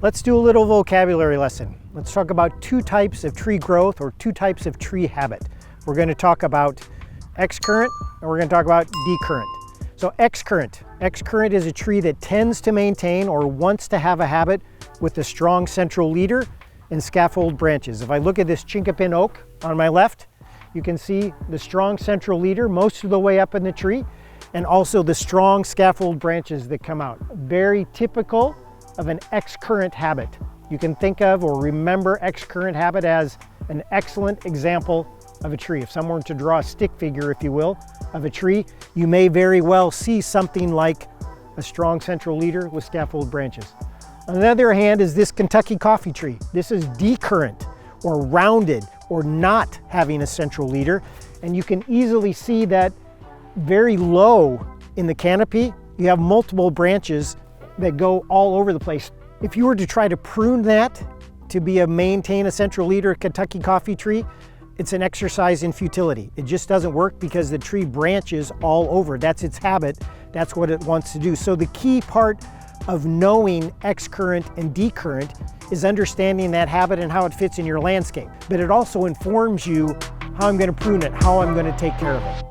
Let's do a little vocabulary lesson. Let's talk about two types of tree growth or two types of tree habit. We're going to talk about excurrent and we're going to talk about decurrent. So excurrent. Excurrent is a tree that tends to maintain or wants to have a habit with a strong central leader and scaffold branches. If I look at this chinkapin oak on my left, you can see the strong central leader most of the way up in the tree and also the strong scaffold branches that come out. Very typical of an excurrent habit. You can think of or remember excurrent habit as an excellent example of a tree. If someone were to draw a stick figure, if you will, of a tree, you may very well see something like a strong central leader with scaffold branches. On the other hand is this Kentucky coffee tree. This is decurrent or rounded or not having a central leader. And you can easily see that very low in the canopy, you have multiple branches that go all over the place. If you were to try to prune that to maintain a central leader Kentucky coffee tree, it's an exercise in futility. It just doesn't work because the tree branches all over. That's its habit. That's what it wants to do. So the key part of knowing excurrent and decurrent is understanding that habit and how it fits in your landscape. But it also informs you how I'm going to prune it, how I'm going to take care of it.